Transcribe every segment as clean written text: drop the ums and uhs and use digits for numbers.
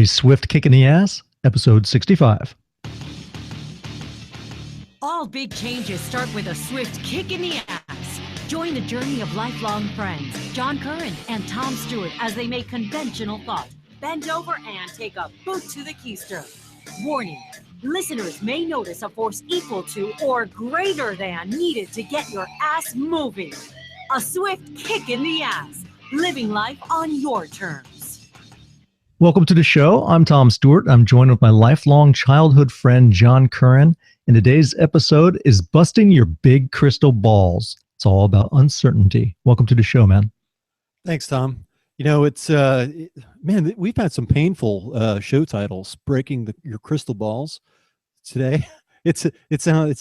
A Swift Kick in the Ass, episode 65. All big changes start with a swift kick in the ass. Join the journey of lifelong friends, John Curren and Tom Stewart, as they make conventional thought bend over and take a boot to the keister. Warning, listeners may notice a force equal to or greater than needed to get your ass moving. A swift kick in the ass, living life on your terms. Welcome to the show. I'm Tom Stewart. I'm joined with my lifelong childhood friend, John Curren. And today's episode is Busting Your Big Crystal Balls. It's all about uncertainty. Welcome to the show, man. Thanks, Tom. You know, it's, man, we've had some painful show titles, Breaking Your Crystal Balls today. It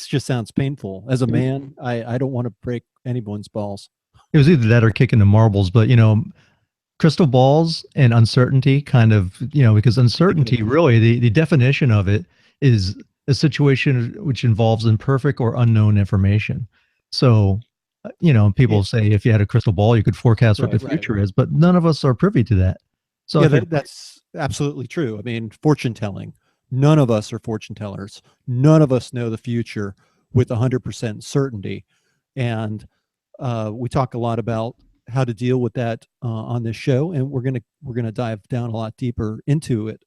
just sounds painful. As a man, I don't want to break anyone's balls. It was either that or kicking the marbles, but, you know, crystal balls and uncertainty kind of, you know, because uncertainty, really, the definition of it is a situation which involves imperfect or unknown information. So, you know, people say if you had a crystal ball, you could forecast what the future is, but none of us are privy to that. So yeah, that's absolutely true. I mean, fortune telling, none of us are fortune tellers. None of us know the future with 100% certainty. And we talk a lot about how to deal with that on this show, and we're gonna dive down a lot deeper into it,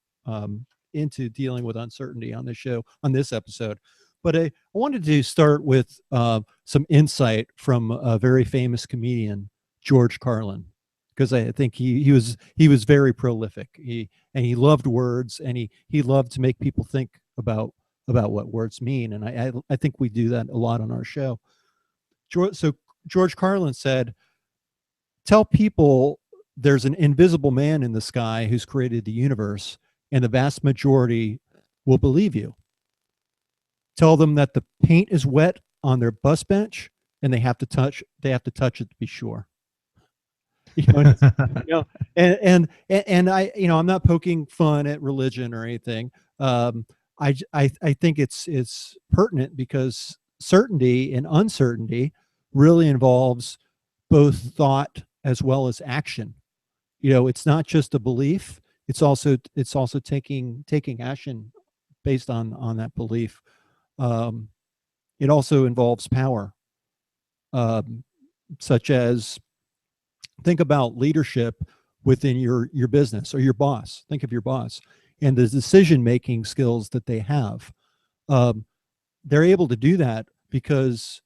into dealing with uncertainty on this show, on this episode. But I wanted to start with some insight from a very famous comedian, George Carlin, because I think he was very prolific. He loved words, and he loved to make people think about what words mean. And I think we do that a lot on our show. George Carlin said, "Tell people there's an invisible man in the sky who's created the universe, and the vast majority will believe you. Tell them that the paint is wet on their bus bench, and they have to touch it to be sure." You know, and I, you know, I'm not poking fun at religion or anything. I think it's pertinent because certainty and uncertainty really involves both thought as well as action. You know, it's not just a belief. It's also taking action based on that belief. It also involves power, such as, think about leadership within your business or your boss. Think of your boss and the decision-making skills that they have. They're able to do that because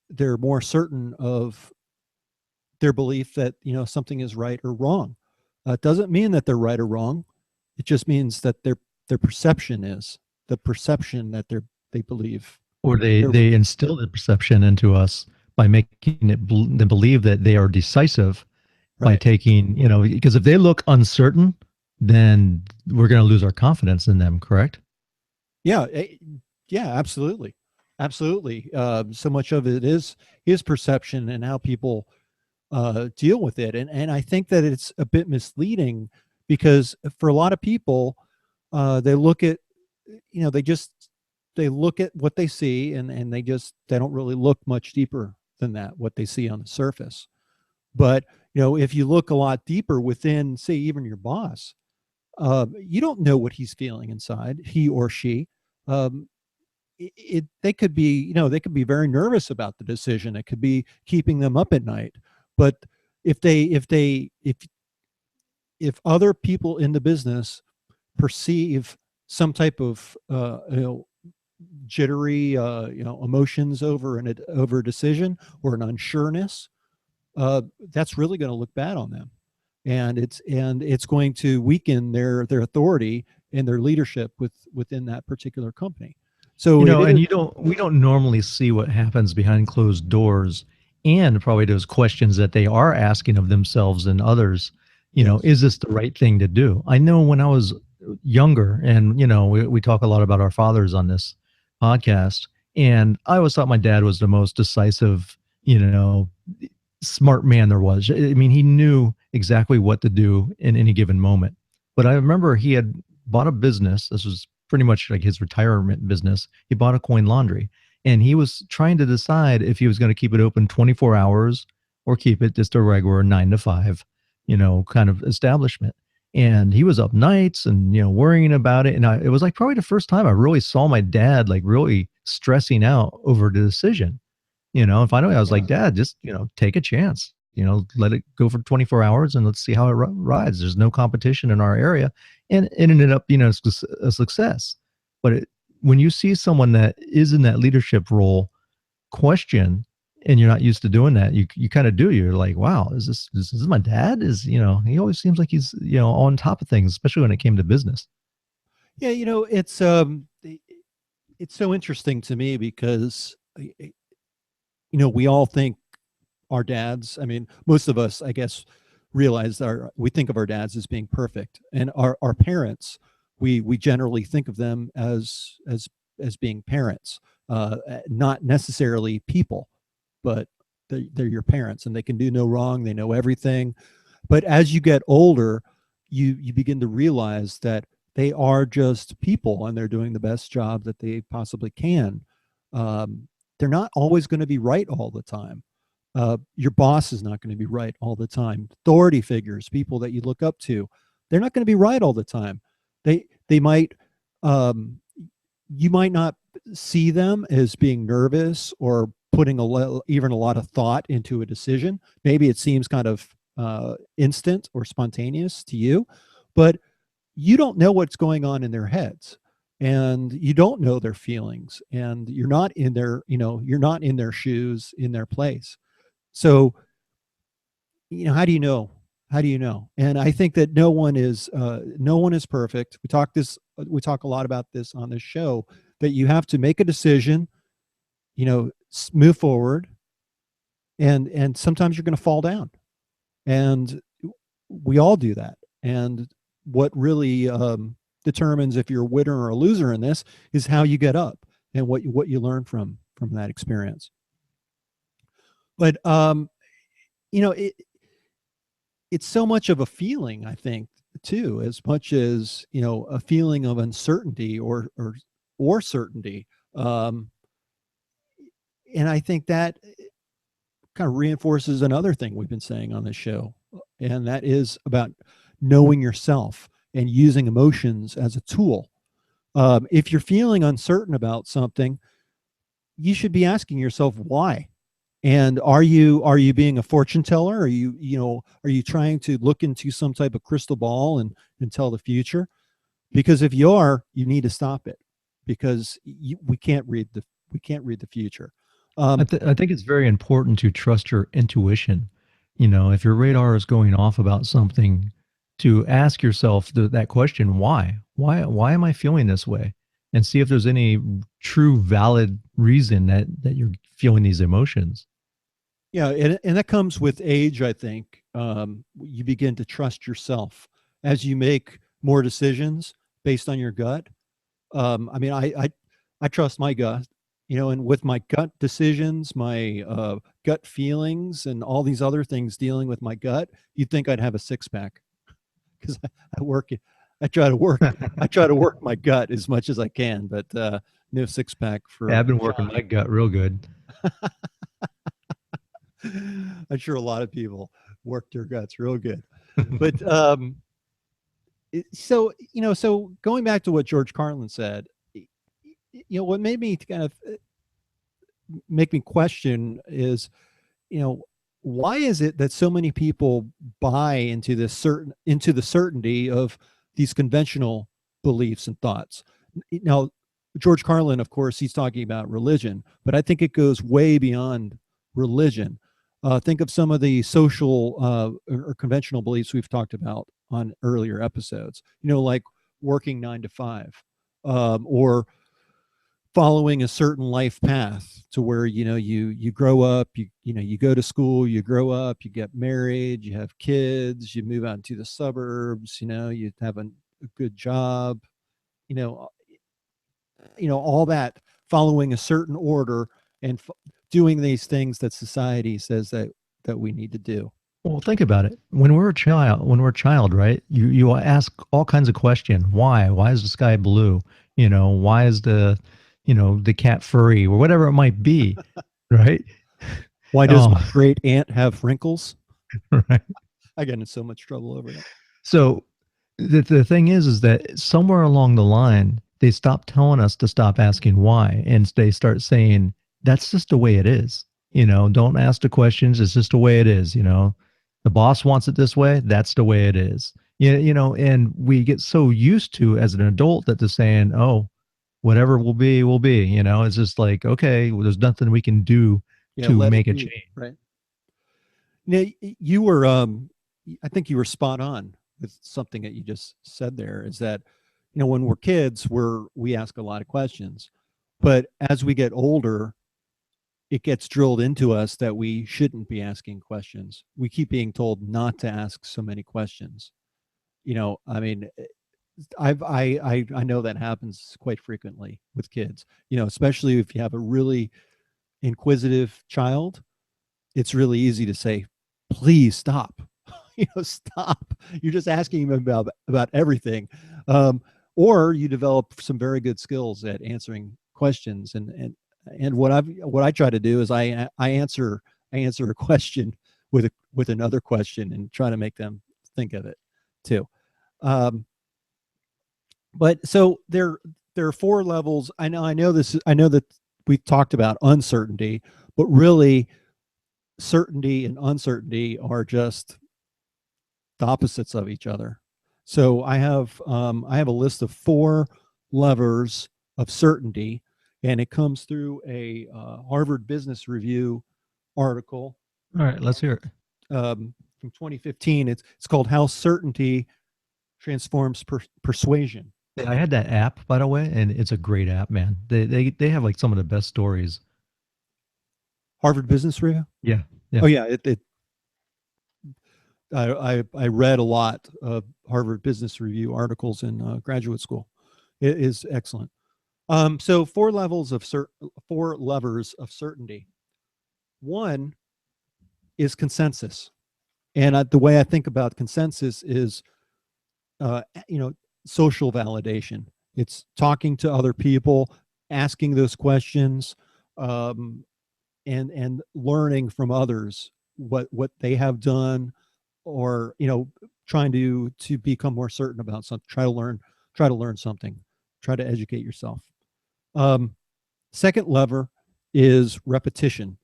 they're more certain of their belief that, you know, something is right or wrong. It doesn't mean that they're right or wrong. It just means that their perception is the perception that they believe, or they instill the perception into us by making them believe that they are decisive by taking, you know, because if they look uncertain, then we're going to lose our confidence in them. Correct? Yeah, absolutely. So much of it is perception and how people deal with it, and I think that it's a bit misleading because for a lot of people, they look at, you know, they look at what they see, and they don't really look much deeper than that, what they see on the surface. But, you know, if you look a lot deeper within, say, even your boss, you don't know what he's feeling inside, he or she. They could be, you know, they could be very nervous about the decision. It could be keeping them up at night. But if other people in the business perceive some type of you know, jittery you know, emotions over a decision or an unsureness, that's really going to look bad on them, and it's going to weaken their authority and their leadership within that particular company. So, you know, and we don't normally see what happens behind closed doors, and probably those questions that they are asking of themselves and others. You know, is this the right thing to do? I know when I was younger, and, you know, we talk a lot about our fathers on this podcast, and I always thought my dad was the most decisive, you know, smart man there was. I mean, he knew exactly what to do in any given moment. But I remember he had bought a business. This was pretty much like his retirement business. He bought a coin laundry, and he was trying to decide if he was going to keep it open 24 hours or keep it just a regular 9 to 5, you know, kind of establishment. and he was up nights and worrying about it. And it was like probably the first time I really saw my dad like really stressing out over the decision. And finally I was like, Yeah. Dad, just take a chance. Let it go for 24 hours and let's see how it rides. There's no competition in our area, and it ended up a success. But when you see someone that is in that leadership role question, and you're not used to doing that, you kind of do. You're like, wow, is this my dad? He always seems like he's on top of things, especially when it came to business. Yeah, it's so interesting to me because we all think our dads, I mean, most of us, I guess, realize we think of our dads as being perfect, and our parents, we generally think of them as being parents, not necessarily people, but they're your parents, and they can do no wrong. They know everything. But as you get older, you begin to realize that they are just people, and they're doing the best job that they possibly can. They're not always going to be right all the time. Your boss is not going to be right all the time. Authority figures, people that you look up to, they're not going to be right all the time. They might, you might not see them as being nervous or putting even a lot of thought into a decision. Maybe it seems kind of instant or spontaneous to you, but you don't know what's going on in their heads, and you don't know their feelings, and you're not in their, you're not in their shoes, in their place. So, how do you know? How do you know? And I think that no one is perfect. We talk a lot about this on this show, that you have to make a decision, move forward, and sometimes you're going to fall down, and we all do that. And what really determines if you're a winner or a loser in this is how you get up and what you learn from that experience. But it's so much of a feeling, I think, too, as much as a feeling of uncertainty or certainty. And I think that kind of reinforces another thing we've been saying on this show, and that is about knowing yourself and using emotions as a tool. If you're feeling uncertain about something, you should be asking yourself why. And are you being a fortune teller? Are you trying to look into some type of crystal ball and tell the future? Because if you are, you need to stop it, because we can't read the future. I, Um, th- I think it's very important to trust your intuition. If your radar is going off about something, to ask yourself that question, why? Why am I feeling this way? And see if there's any true valid reason that you're feeling these emotions. Yeah, and that comes with age, I think. You begin to trust yourself as you make more decisions based on your gut. I mean, I trust my gut, and with my gut decisions, my gut feelings, and all these other things dealing with my gut, you'd think I'd have a six pack, because I work, I try to work my gut as much as I can, but no six pack Yeah, for I've been working my Johnny. gut real good. I'm sure a lot of people work their guts real good. But so going back to what George Carlin said, what made me kind of make me question is, you know, why is it that so many people buy into the certainty of these conventional beliefs and thoughts? Now, George Carlin, of course, he's talking about religion, but I think it goes way beyond religion. Think of some of the social or conventional beliefs we've talked about on earlier episodes. Like working 9 to 5, or following a certain life path, to where you grow up, you go to school, you grow up, you get married, you have kids, you move out into the suburbs, you have a good job, you know all that, following a certain order, and doing these things that society says that we need to do. Well, think about it. When we're a child, right? You ask all kinds of questions. Why? Why is the sky blue? Why is the cat furry or whatever it might be, right? Why does Oh, my great aunt have wrinkles? right. I got in so much trouble over that. So The thing is that somewhere along the line, they stop telling us to stop asking why, and they start saying, "That's just the way it is." Don't ask the questions. It's just the way it is. The boss wants it this way. That's the way it is. Yeah, and we get so used to as an adult that they're saying, "Oh, whatever will be, will be." It's just like, okay, well, there's nothing we can do Yeah, to let make it a be. change. Right. Now, you were, I think you were spot on with something that you just said there is that, when we're kids, we ask a lot of questions. But as we get older, it gets drilled into us that we shouldn't be asking questions. We keep being told not to ask so many questions. I mean, I know that happens quite frequently with kids, especially if you have a really inquisitive child. It's really easy to say, please stop. Stop. You're just asking him about everything. Or you develop some very good skills at answering questions. And what I try to do is I answer a question with another question and try to make them think of it too. Um, but so there are four levels. I know that we've talked about uncertainty, but really certainty and uncertainty are just the opposites of each other. So I have a list of four levers of certainty, and it comes through a Harvard Business Review article All right, let's hear it. from 2015. It's called "How Certainty Transforms Persuasion." Yeah, I had that app, by the way, and it's a great app, man. They have like some of the best stories. Harvard Business Review. Yeah, yeah. Oh yeah, I read a lot of Harvard Business Review articles in graduate school. It is excellent. So four levers of certainty. One is consensus, and the way I think about consensus is, uh, you know, social validation. It's talking to other people, asking those questions, um, and learning from others what they have done, or trying to become more certain about something. Try to learn something. Try to educate yourself. Um, Second lever is repetition,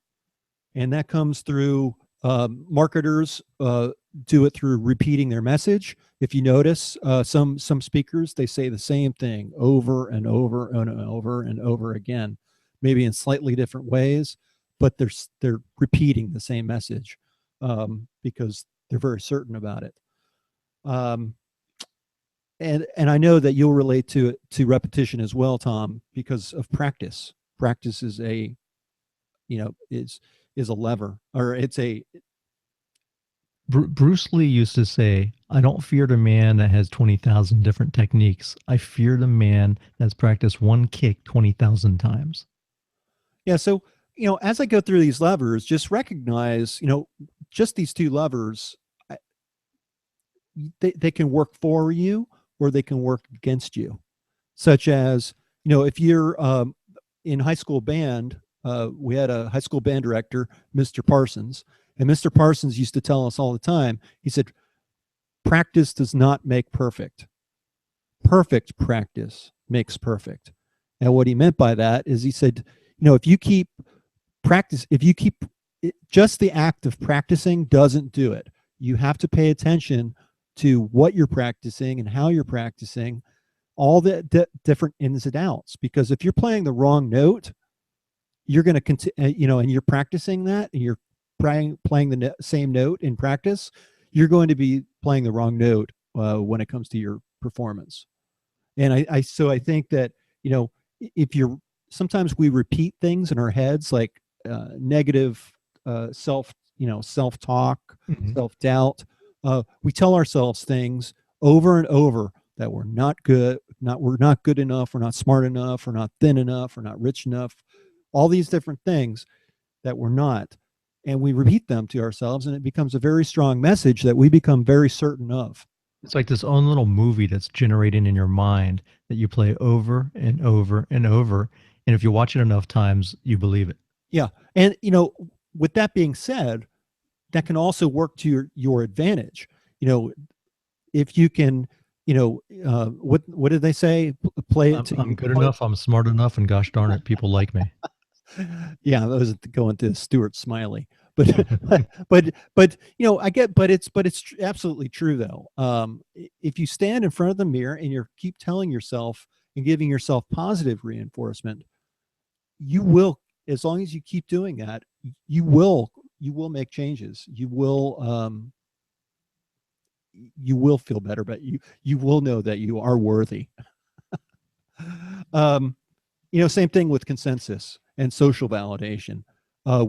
and that comes through, marketers do it through repeating their message. If you notice, some speakers, they say the same thing over and over and over and over again, maybe in slightly different ways, but they're repeating the same message, because they're very certain about it. Um, and I know that you'll relate to repetition as well, Tom, because of practice. Practice is a you know is a lever, or it's a Bruce Lee used to say, "I don't fear the man that has 20,000 different techniques. I fear the man that's practiced one kick 20,000 times." Yeah. So, as I go through these levers, just recognize, just these two levers, they can work for you or they can work against you. Such as, if you're, in high school band, we had a high school band director, Mr. Parsons, and Mr. Parsons used to tell us all the time, he said, practice does not make perfect. Perfect practice makes perfect. And what he meant by that is, he said, if you keep just the act of practicing doesn't do it. You have to pay attention to what you're practicing and how you're practicing, all the different ins and outs. Because if you're playing the wrong note, you're going to continue, and you're practicing that, and you're playing the same note in practice, you're going to be playing the wrong note when it comes to your performance. And I think that, if you're sometimes we repeat things in our heads, like negative self talk, Mhm. self doubt. We tell ourselves things over and over that we're not good enough, we're not smart enough, we're not thin enough, we're not rich enough, all these different things that we're not. And we repeat them to ourselves, and it becomes a very strong message that we become very certain of. It's like this own little movie that's generating in your mind that you play over and over and over. And if you watch it enough times, you believe it. Yeah. And, with that being said, that can also work to your advantage. You know, if you can what did they say? Play it till I'm you good play. enough. I'm smart enough, and gosh darn it, people like me. Yeah, that was going to Stewart Smiley, but I get, but it's absolutely true though. If you stand in front of the mirror and you keep telling yourself and giving yourself positive reinforcement, you will, as long as you keep doing that, you will you will make changes. You will feel better, but you will know that you are worthy. um, Same thing with consensus and social validation.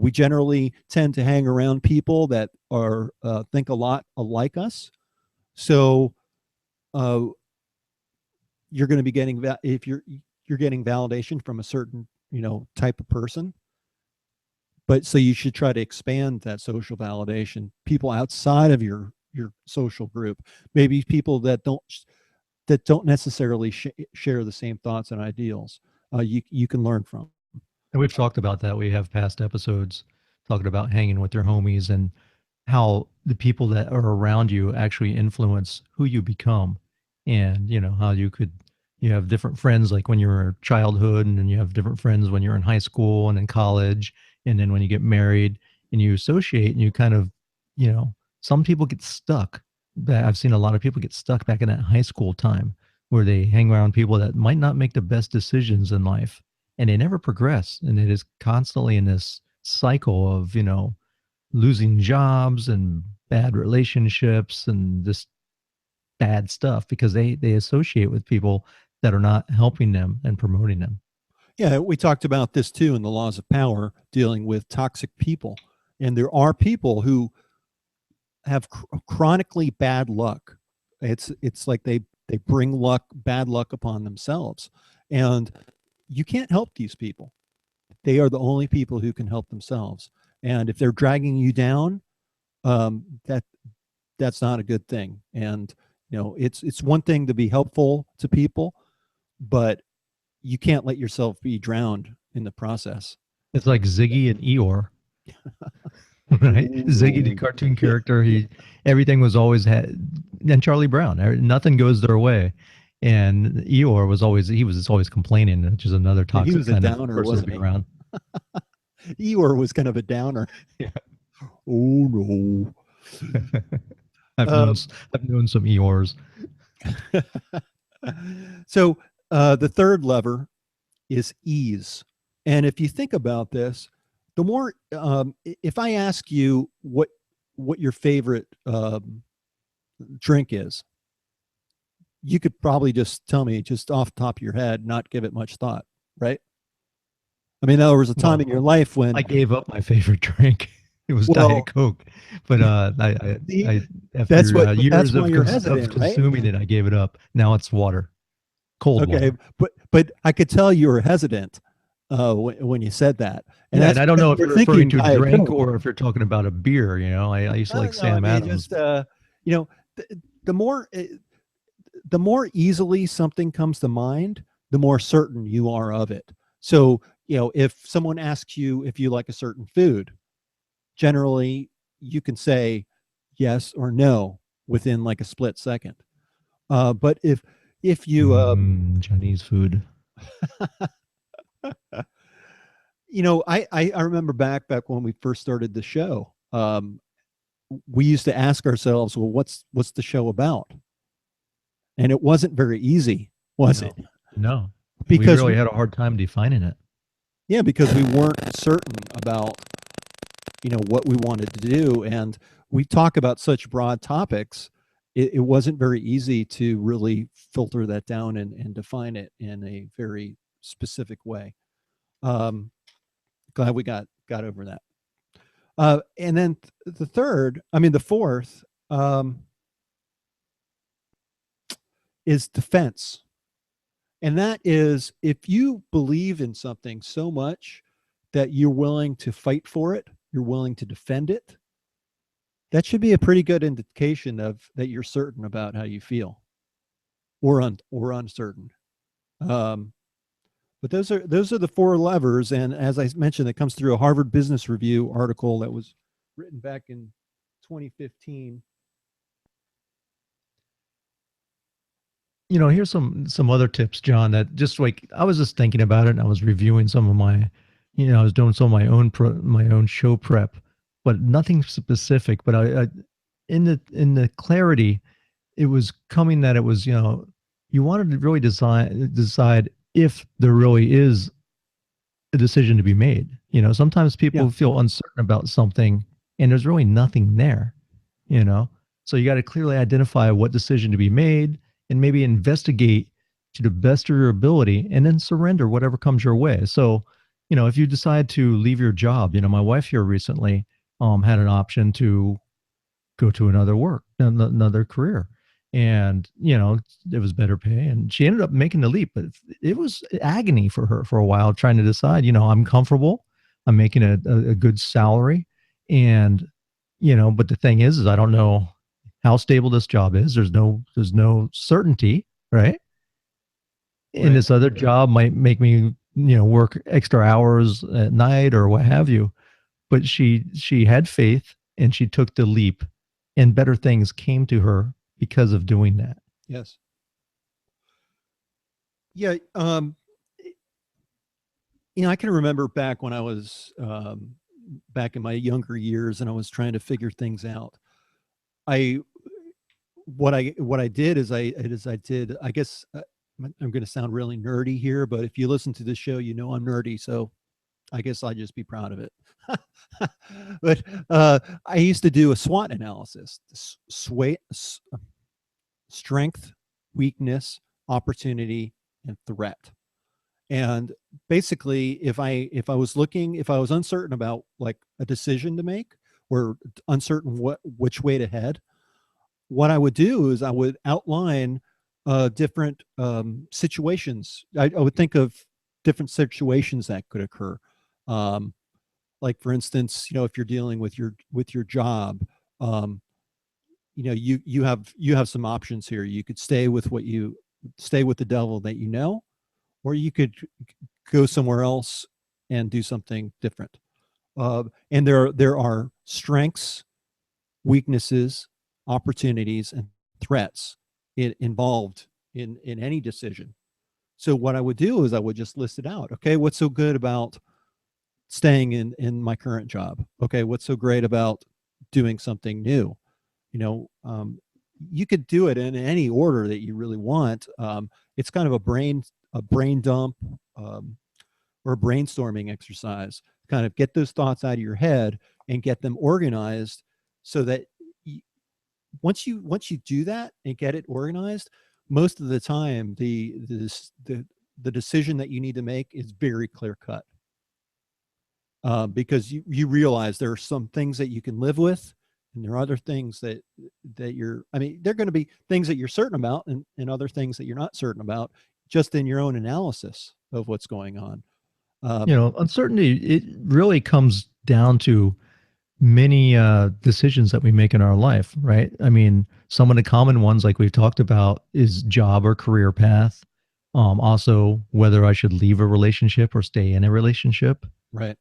We generally tend to hang around people that are think a lot alike us. So uh, you're going to be getting if you're getting validation from a certain type of person. But so you should try to expand that social validation. People outside of your social group, maybe people that don't necessarily share the same thoughts and ideals. You can learn from. And we've talked about that. We have past episodes talking about hanging with your homies and how the people that are around you actually influence who you become. And, how you have different friends like when you're in childhood, and then you have different friends when you're in high school and in college. And then when you get married and you associate and you kind of, some people get stuck. I've seen a lot of people get stuck back in that high school time where they hang around people that might not make the best decisions in life, and they never progress. And it is constantly in this cycle of, losing jobs and bad relationships and just bad stuff because they associate with people that are not helping them and promoting them. Yeah, we talked about this too in the laws of power, dealing with toxic people. And there are people who have chronically bad luck. It's like they bring bad luck upon themselves, and you can't help these people. They are the only people who can help themselves. And if they're dragging you down, that's not a good thing. And it's one thing to be helpful to people, but you can't let yourself be drowned in the process. It's like Ziggy and Eeyore, right? Ziggy, the Ooh. cartoon Yeah, character, yeah, everything was always and Charlie Brown, nothing goes their way. And Eeyore was always complaining, which is another yeah, he toxic was a kind of downer, person to wasn't be he? around. Eeyore was kind of a downer. Yeah. Oh no. I've known Um, s- I've known some Eeyores. so the third lever is ease. And if you think about this, the more if I ask you what your favorite drink is, you could probably just tell me just off the top of your head, not give it much thought, right? I mean, there was a time Well, in your life I when, gave up my favorite drink. It was Diet well, Coke, but see, after that's years why of you're of hesitant, right? consuming it, I gave it up. Now it's water, cold Okay, water. but I could tell you were hesitant when you said that, and Yeah, and that's I don't because know you if were you're referring thinking to a Diet drink Coke. or if you're talking about a beer. I used to like No, I Sam mean Adams. just you know, the more the more easily something comes to mind, the more certain you are of it. So if someone asks you if you like a certain food, generally you can say yes or no within like a split second. But if you Chinese food. I remember back when we first started the show, we used to ask ourselves, well, what's the show about? And it wasn't very easy, was No, it? no, we Because really had a hard time defining it. yeah, because we weren't certain about what we wanted to do, and we talk about such broad topics. It wasn't very easy to really filter that down and define it in a very specific way. Um, Glad we got over that. And then the fourth, is defense. And that is if you believe in something so much that you're willing to fight for it, you're willing to defend it, that should be a pretty good indication of that you're certain about how you feel, or uncertain. Um, but those are the four levers. And as I mentioned, it comes through a Harvard Business Review article that was written back in 2015. Here's some other tips, John, that just like I was just thinking about it and I was reviewing some of my, I was doing some of my own show prep, but nothing specific. But I in the clarity, it was coming that it was, you wanted to really decide if there really is a decision to be made. Sometimes Yeah. people feel uncertain about something and there's really nothing there, you know? So you got to clearly identify what decision to be made and maybe investigate to the best of your ability and then surrender whatever comes your way. So, if you decide to leave your job, my wife here recently had an option to go to another career. And, it was better pay. And she ended up making the leap, but it was agony for her for a while trying to decide, I'm comfortable. I'm making a good salary. And, but the thing is I don't know how stable this job is. There's no certainty, right? And Right. this other job might make me, work extra hours at night or what have you, but she had faith and she took the leap and better things came to her because of doing that. Yes. Yeah. I can remember back when I was back in my younger years and I was trying to figure things out. I what I did is I did, I guess, I'm going to sound really nerdy here, but if you listen to this show, I'm nerdy, so I guess I'll just be proud of it. But I used to do a SWOT analysis: strength, weakness, opportunity, and threat. And basically, if I was uncertain about like a decision to make, or uncertain which way to head, what I would do is I would outline different situations. I would think of different situations that could occur. Um, like for instance, if you're dealing with your job, um, you have some options here. You could stay with the devil that or you could go somewhere else and do something different. And there are strengths, weaknesses, opportunities, and threats involved in any decision. So what I would do is I would just list it out. Okay, what's so good about staying in my current job? Okay, what's so great about doing something new? You know, um, you could do it in any order that you really want. It's kind of a brain dump, um, or a brainstorming exercise. Kind of get those thoughts out of your head and get them organized so that once you do that and get it organized, most of the time the decision that you need to make is very clear cut, because you realize there are some things that you can live with, and there are other things that you're, I mean, they're going to be things that you're certain about, and other things that you're not certain about, just in your own analysis of what's going on. um, Uncertainty, it really comes down to many decisions that we make in our life, right? I mean, some of the common ones, like we've talked about, is job or career path. Also, whether I should leave a relationship or stay in a relationship. right.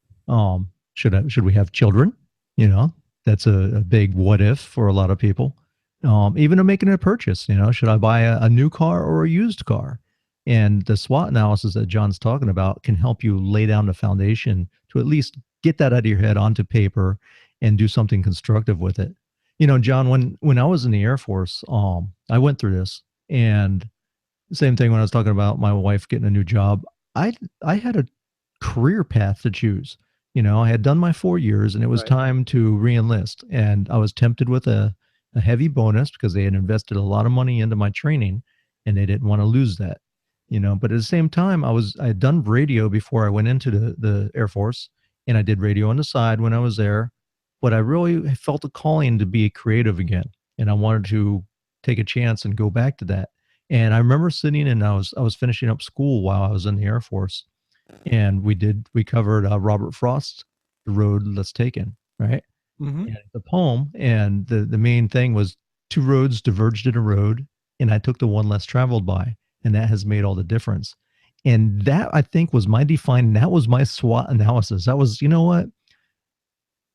Should we have children? That's a big what if for a lot of people. Even making a purchase, should I buy a new car or a used car? And the SWOT analysis that John's talking about can help you lay down the foundation to at least get that out of your head onto paper and do something constructive with it. John, when I was in the Air Force, I went through this, and same thing when I was talking about my wife getting a new job. I had a career path to choose. I had done my 4 years and it was Right. time to reenlist. And I was tempted with a heavy bonus because they had invested a lot of money into my training and they didn't want to lose that. But at the same time, I had done radio before I went into the Air Force, and I did radio on the side when I was there. But I really felt a calling to be creative again. And I wanted to take a chance and go back to that. And I remember sitting and I was finishing up school while I was in the Air Force, and we covered Robert Frost's "The Road That's Taken," right? Hmm. And the poem, and the main thing was two roads diverged in a road, and I took the one less traveled by, and that has made all the difference. And that I think was my define. That was my SWOT analysis. That was, you know what?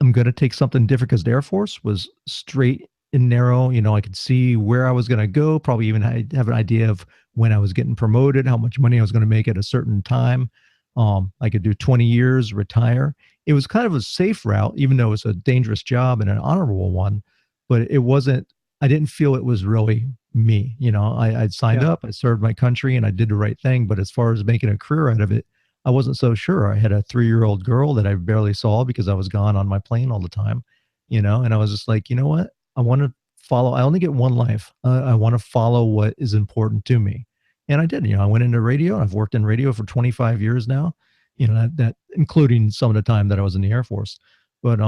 I'm going to take something different because the Air Force was straight and narrow. I could see where I was going to go, probably even have an idea of when I was getting promoted, how much money I was going to make at a certain time. I could do 20 years, retire. It was kind of a safe route, even though it was a dangerous job and an honorable one, but it wasn't, I didn't feel it was really me. I'd signed Yeah. up, I served my country, and I did the right thing. But as far as making a career out of it, I wasn't so sure. I had a 3-year-old girl that I barely saw because I was gone on my plane all the time, and I was just like, you know what? I want to follow, I only get one life. I want to follow what is important to me. And I did. I went into radio, and I've worked in radio for 25 years now, that including some of the time that I was in the Air Force. But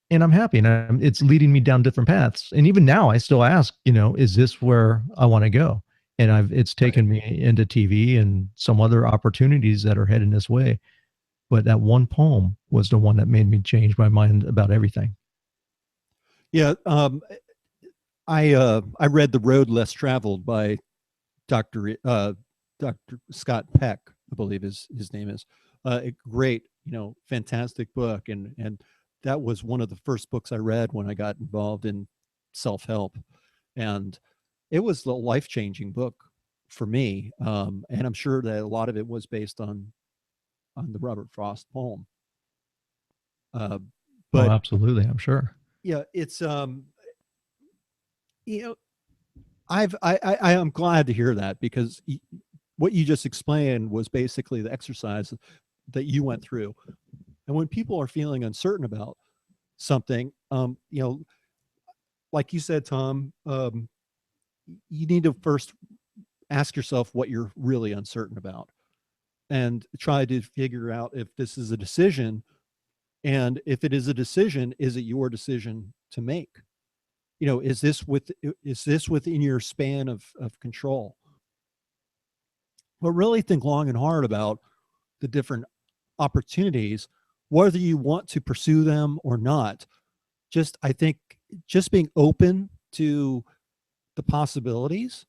and I'm happy, and it's leading me down different paths. And even now, I still ask, is this where I want to go? And it's Right. taken me into TV and some other opportunities that are heading this way. But that one poem was the one that made me change my mind about everything. Yeah. I read The Road Less Traveled by Dr. Scott Peck, I believe his name is. A great, fantastic book, and that was one of the first books I read when I got involved in self help, and it was a life changing book for me. And I'm sure that a lot of it was based on the Robert Frost poem. Uh, Oh, but absolutely, I'm sure. yeah, it's you know I am glad to hear that, because what you just explained was basically the exercise that you went through. And when people are feeling uncertain about something, like you said, Tom, you need to first ask yourself what you're really uncertain about, and try to figure out if this is a decision. And if it is a decision, is it your decision to make? Is this within your span of control? But really think long and hard about the different opportunities, whether you want to pursue them or not. I think just being open to the possibilities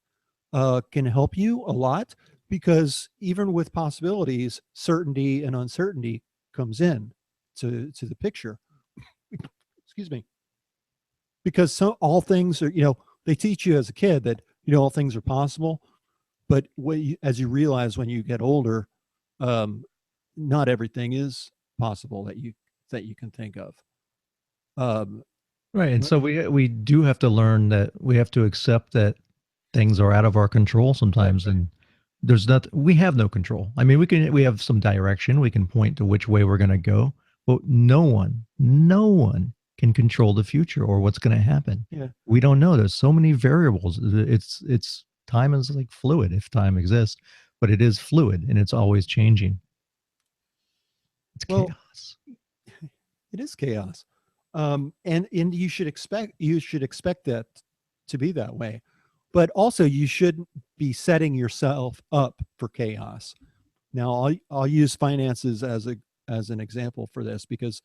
can help you a lot, because even with possibilities, certainty and uncertainty comes in to the picture. Excuse me. Because all things are, they teach you as a kid that, all things are possible. But as you realize when you get older, um, not everything is possible that you can think of. Um, Right, and but so we do have to learn that we have to accept that things are out of our control right, sometimes, and there's not we have no control. I mean, we have some direction, we can point to which way we're going to go, but no one can control the future or what's going to happen. yeah. We don't know. There's so many variables. It's time is like fluid if time exists, but it is fluid and it's always changing. It's Well, chaos. it is chaos, and you should expect that to be that way. But also, you shouldn't be setting yourself up for chaos. Now, I'll use finances as an example for this, because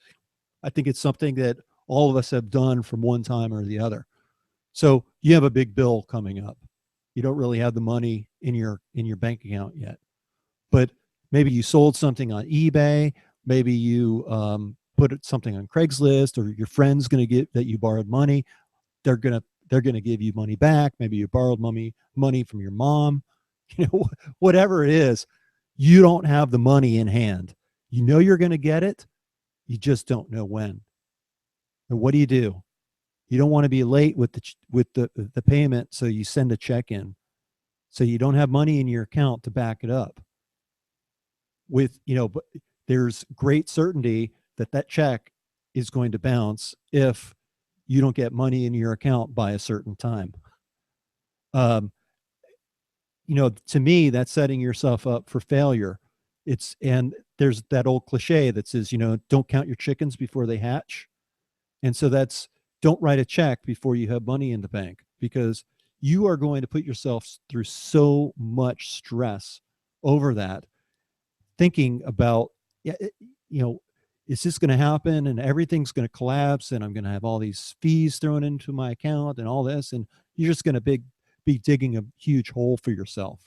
I think it's something that all of us have done from one time or the other. So you have a big bill coming up. You don't really have the money in your bank account yet, but maybe you sold something on eBay. Maybe you put something on Craigslist, or your friend's going to get that you borrowed money. They're going to give you money back. Maybe you borrowed money from your mom. Whatever it is, you don't have the money in hand. You know you're going to get it. You just don't know when. And what do? You don't want to be late with the payment, so you send a check in. So you don't have money in your account to back it up. But there's great certainty that that check is going to bounce if you don't get money in your account by a certain time. Um, to me, that's setting yourself up for failure. And there's that old cliche that says, don't count your chickens before they hatch. And so don't write a check before you have money in the bank, because you are going to put yourself through so much stress over that, thinking about, yeah, is this going to happen, and everything's going to collapse, and I'm going to have all these fees thrown into my account and all this, and you're just going to be digging a huge hole for yourself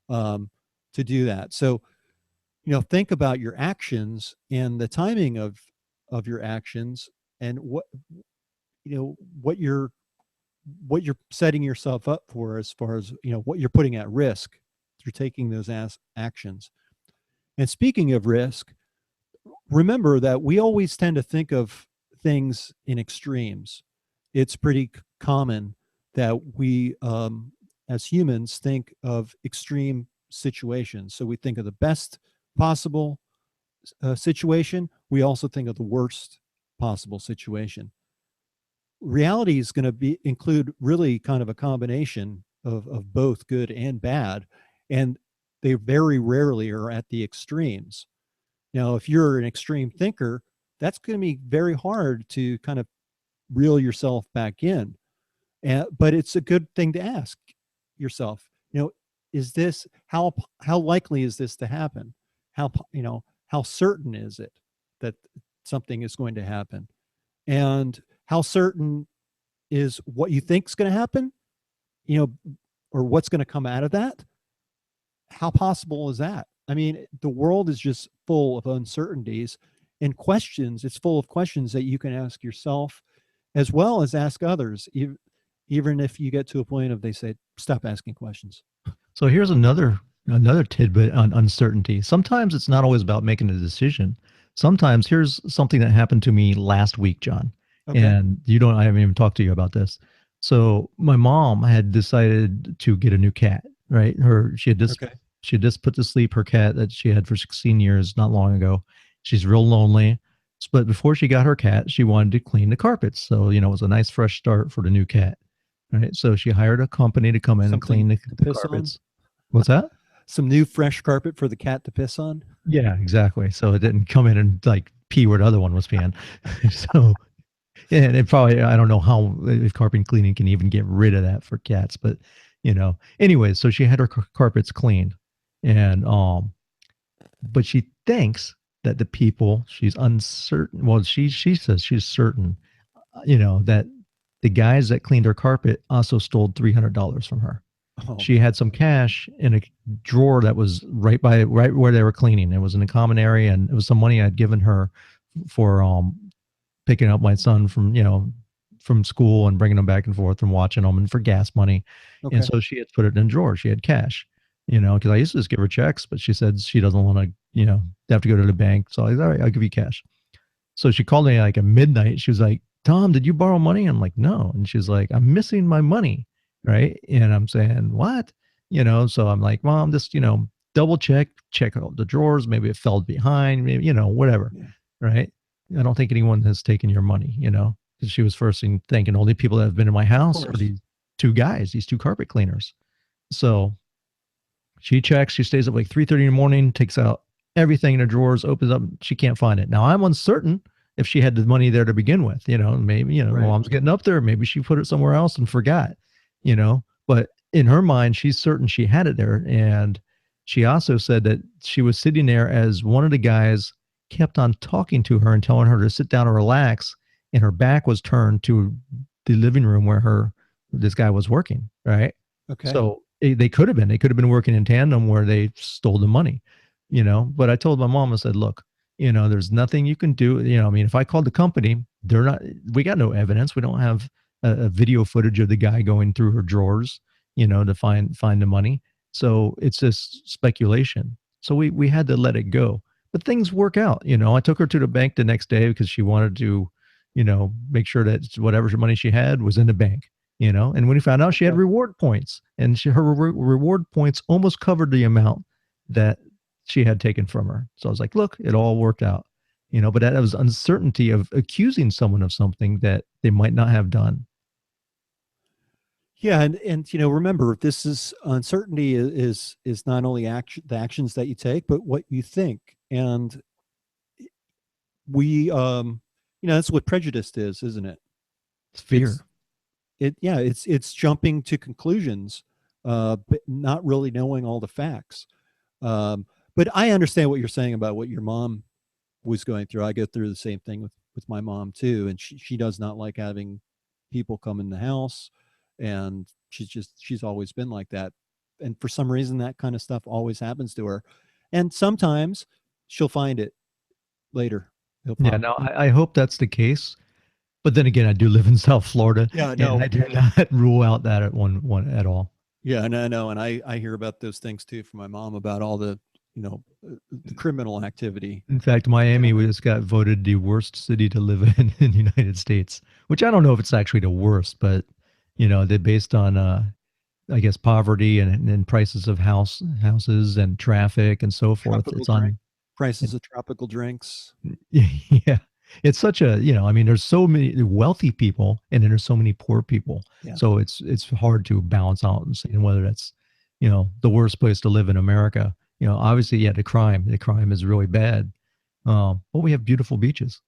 um, to do that. So, think about your actions and the timing of your actions, and what what you're setting yourself up for, as far as what you're putting at risk through taking those actions. And speaking of risk, remember that we always tend to think of things in extremes. It's pretty common that we, as humans, think of extreme situations. So we think of the best possible situation. We also think of the worst possible situation. Reality is going to be include really kind of a combination of both good and bad, and they very rarely are at the extremes. Now, if you're an extreme thinker, that's going to be very hard to kind of reel yourself back in. But it's a good thing to ask yourself, is this, how likely is this to happen? How certain is it that something is going to happen? And how certain is what you think is going to happen, or what's going to come out of that? How possible is that? I mean, the world is just full of uncertainties and questions. It's full of questions that you can ask yourself as well as ask others, even if you get to a point of they say, stop asking questions. So here's another tidbit on uncertainty. Sometimes it's not always about making a decision. Sometimes here's something that happened to me last week, John. Okay. And I haven't even talked to you about this. So my mom had decided to get a new cat, right? Okay. She had just put to sleep her cat that she had for 16 years not long ago. She's real lonely. But before she got her cat, she wanted to clean the carpets. So, it was a nice fresh start for the new cat. Right. So she hired a company to come in and clean Something the, to the piss on. carpets. What's that? Some new fresh carpet for the cat to piss on. Yeah, exactly. So it didn't come in and like pee where the other one was peeing. So, and it probably, I don't know how, if carpet cleaning can even get rid of that for cats, but anyway, so she had her carpets cleaned, and but she thinks that the people, she's uncertain. Well, she says she's certain, that the guys that cleaned her carpet also stole $300 from her. Oh She man. had some cash in a drawer that was right where they were cleaning. It was in a common area, and it was some money I'd given her for picking up my son from school and bringing him back and forth and watching him, and for gas money. And Okay. so she had put it in a drawer. She had cash, because I used to just give her checks, but she said she doesn't want to, have to go to the bank. So I was, all right, I'll give you cash. So she called me like at midnight. She was like, Tom, did you borrow money? I'm like, no. And she's like, I'm missing my money. Right. And I'm saying, what? So I'm like, Mom, just, double check out the drawers. Maybe it fell behind, maybe, whatever. Yeah. Right. I don't think anyone has taken your money, because she was first thing thinking only people that have been in my Of house are course. these two guys, these two carpet cleaners. So she checks. She stays up like 3:30 in the morning, takes out everything in her drawers, opens up. She can't find it. Now I'm uncertain if she had the money there to begin with. Maybe Right. mom's getting up there. Maybe she put it somewhere else and forgot. But in her mind, she's certain she had it there. And she also said that she was sitting there as one of the guys kept on talking to her and telling her to sit down and relax, and her back was turned to the living room where this guy was working. Right. Okay. So they could have been working in tandem where they stole the money, But I told my mom, I said, look, there's nothing you can do. I mean, if I called the company, we got no evidence. We don't have a video footage of the guy going through her drawers, to find the money. So it's just speculation. So we had to let it go. But things work out. I took her to the bank the next day because she wanted to, make sure that whatever money she had was in the bank. And when we found out she had Okay. reward points, and her reward points almost covered the amount that she had taken from her. So I was like, look, it all worked out, but that was uncertainty of accusing someone of something that they might not have done. Yeah, and remember, this is uncertainty is not only the actions that you take, but what you think. And we, that's what prejudice is, isn't it? It's It's fear. yeah, it's jumping to conclusions, but not really knowing all the facts. Um, but I understand what you're saying about what your mom was going through. I go through the same thing with my mom too, and she does not like having people come in the house, and she's always been like that. And for some reason, that kind of stuff always happens to her. And sometimes she'll find it later. It'll Yeah. pop. Now I hope that's the case. But then again, I do live in South Florida, Yeah, and no, I do not rule out that at one at all. yeah, no, no, and I hear about those things too from my mom about all the, you know, the criminal activity In fact, Miami down we there. just got voted the worst city to live in the United States, which I don't know if it's actually the worst, but they're based on I guess poverty and prices of houses and traffic and so forth. Tropical It's drink on it, prices of tropical drinks. yeah. It's such a, I mean, there's so many wealthy people and then there's so many poor people. Yeah, So it's hard to balance out and see whether that's, the worst place to live in America. Obviously, yeah, the crime is really bad. But we have beautiful beaches.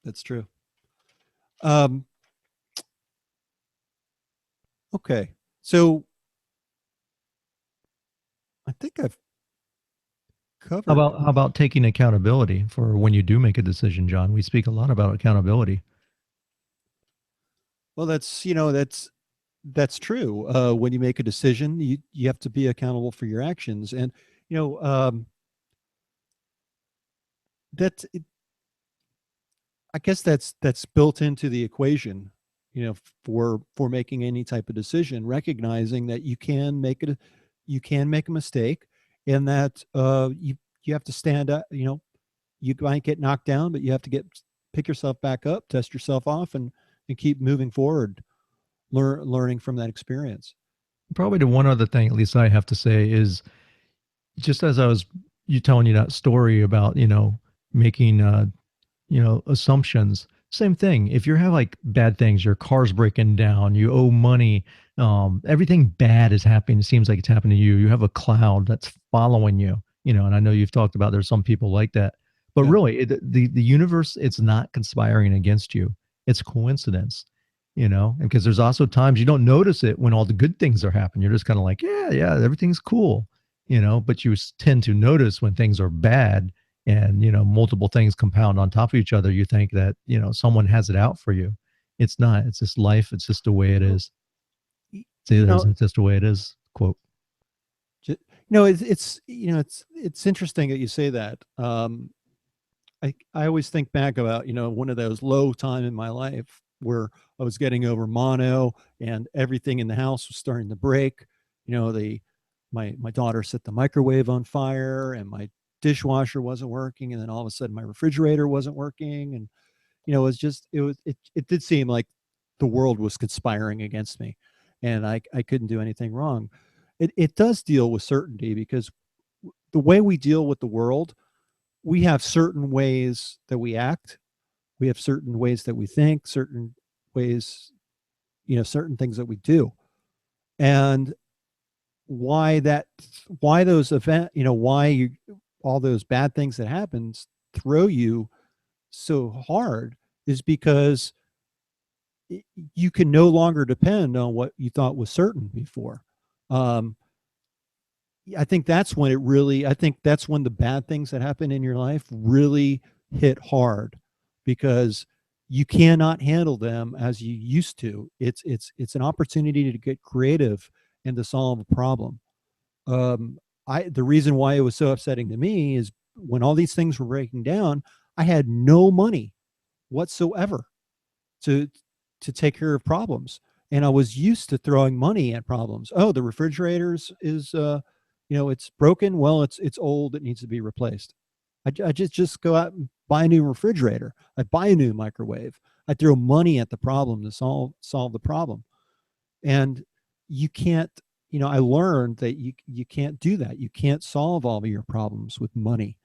that's true. Um, okay, so I think I've How covered. about how about taking accountability for when you do make a decision, John? We speak a lot about accountability. Well, that's true. When you make a decision, you have to be accountable for your actions, and you know that's I guess that's built into the equation, for making any type of decision, recognizing that you can make a mistake, and that you have to stand up. You might get knocked down, but you have to pick yourself back up, dust yourself off, and keep moving forward, learning from that experience. Probably the one other thing, at least I have to say, is just as I was you telling you that story about making assumptions. Same thing. If you have like bad things, your car's breaking down, you owe money, everything bad is happening. It seems like it's happening to you. You have a cloud that's following you, and I know you've talked about there's some people like that, but Yeah. really the universe, it's not conspiring against you. It's coincidence, and because there's also times you don't notice it when all the good things are happening. You're just kind of like, yeah, yeah, everything's cool, but you tend to notice when things are bad and multiple things compound on top of each other. You think that someone has it out for you. It's not. It's just life. It's just the way it Well, is. y- See, you there's know, it's just the way it is, quote. it's interesting that you say that. I always think back about, one of those low time in my life where I was getting over mono and everything in the house was starting to break. The my daughter set the microwave on fire and my dishwasher wasn't working, and then all of a sudden my refrigerator wasn't working, and it did seem like the world was conspiring against me, and I couldn't do anything wrong. It does deal with certainty because the way we deal with the world, we have certain ways that we act, we have certain ways that we think, certain ways, certain things that we do, and why that why those event why you all those bad things that happens throw you so hard is because you can no longer depend on what you thought was certain before. um, I think that's when the bad things that happen in your life really hit hard, because you cannot handle them as you used to. It's an opportunity to get creative and to solve a problem. um the reason why it was so upsetting to me is when all these things were breaking down, I had no money whatsoever to take care of problems, and I was used to throwing money at problems. Oh, the refrigerators is it's broken. Well, it's old, it needs to be replaced. I just go out and buy a new refrigerator, I buy a new microwave, I throw money at the problem to solve the problem. And you can't, I learned that you can't do that. You can't solve all of your problems with money,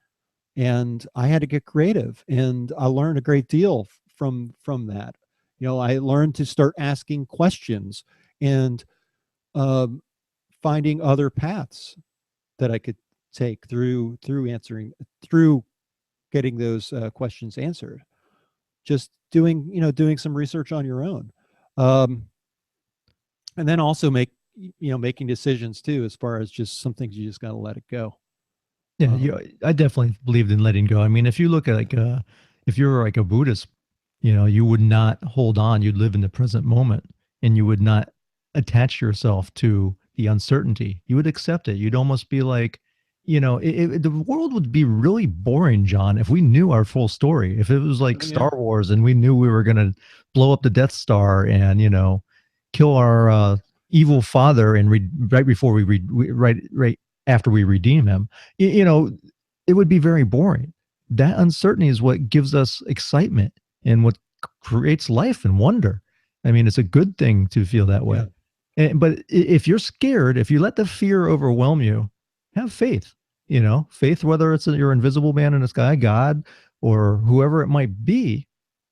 and I had to get creative, and I learned a great deal from that. I learned to start asking questions and um, finding other paths that I could take through getting those questions answered. Just doing some research on your own, um, and then also making decisions too, as far as just some things you just got to let it go. Yeah, Um, I definitely believed in letting go. I mean, if you look at like if you're like a Buddhist, you would not hold on. You'd live in the present moment, and you would not attach yourself to the uncertainty. You would accept it. You'd almost be like, The world would be really boring, John, if we knew our full story. If it was like Oh, yeah. Star Wars and we knew we were going to blow up the Death Star and, kill our evil father and right before right after we redeem him, it would be very boring. That uncertainty is what gives us excitement and what creates life and wonder. I mean, it's a good thing to feel that Yeah. way. But if you're scared, if you let the fear overwhelm you, have faith. Faith, whether it's your invisible man in the sky, God, or whoever it might be,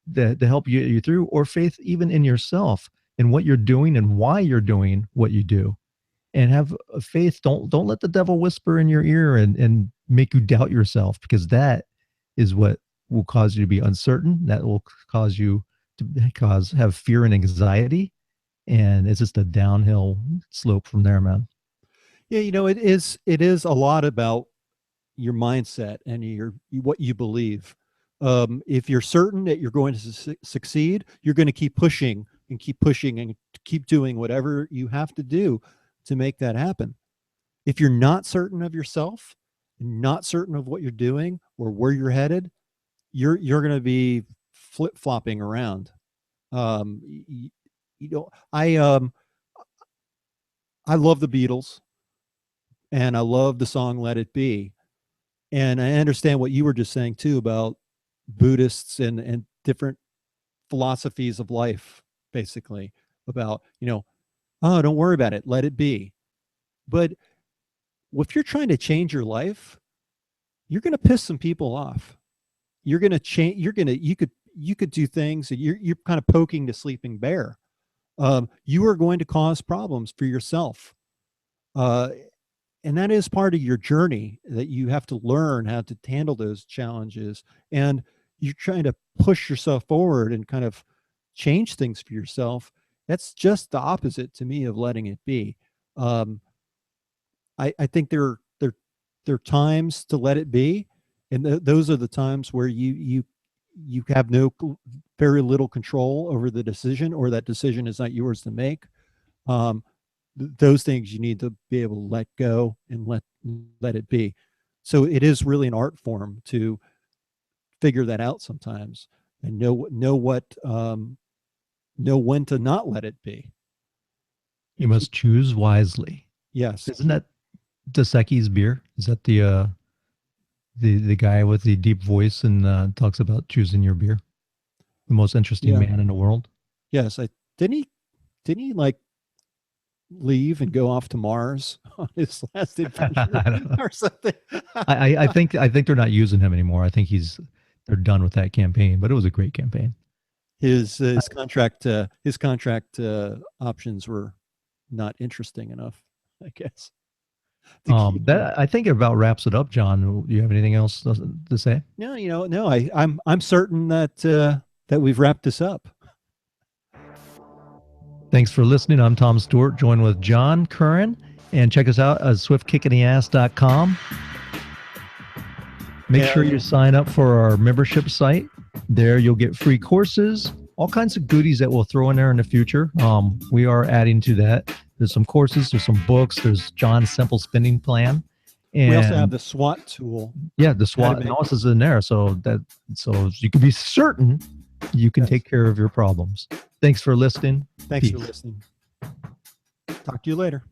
that to help you through, or faith even in yourself and what you're doing and why you're doing what you do, and have a faith. Don't let the devil whisper in your ear and make you doubt yourself, because that is what will cause you to be uncertain. That will cause you to have fear and anxiety, and it's just a downhill slope from there, man. Yeah, it is a lot about your mindset and what you believe. If you're certain that you're going to succeed, you're going to keep pushing and keep pushing and keep doing whatever you have to do to make that happen. If you're not certain of yourself, not certain of what you're doing or where you're headed, you're going to be flip-flopping around. Um, y- I love the Beatles and I love the song "Let It Be." And I understand what you were just saying too about Buddhists and different philosophies of life, basically about, oh, don't worry about it, let it be. But if you're trying to change your life, you're going to piss some people off. You're going to change. You could do things that you're kind of poking the sleeping bear. You are going to cause problems for yourself. Uh, and that is part of your journey, that you have to learn how to handle those challenges, and you're trying to push yourself forward and kind of change things for yourself. That's just the opposite to me of letting it be. um, I think there are times to let it be, and those are the times where you have very little control over the decision, or that decision is not yours to make. um, those things you need to be able to let go and let it be. So it is really an art form to figure that out sometimes, and know when to not let it be. You And keep must choose wisely. Yes. Isn't that Dos Equis beer? Is that the guy with the deep voice and talks about choosing your beer? The most interesting Yeah. man in the world. Yes. I didn't he like leave and go off to Mars on his last adventure I don't know. or something? I think they're not using him anymore. I think they're done with that campaign. But it was a great campaign. His contract options were not interesting enough, I guess, to keep him. That I think it about wraps it up, John. Do you have anything else to say? No, no. I'm certain that we've wrapped this up. Thanks for listening. I'm Tom Stewart, joined with John Curren, and check us out at swiftkickingtheass.com. Make sure you sign up for our membership site. There you'll get free courses, all kinds of goodies that we'll throw in there in the future. We are adding to that. There's some courses, there's some books, there's John's simple spending plan. And We also have the SWOT tool. yeah, the SWOT analysis is in there, so you can be certain you can take care of your problems. Thanks for listening. Thanks Peace. for listening. Talk to you later.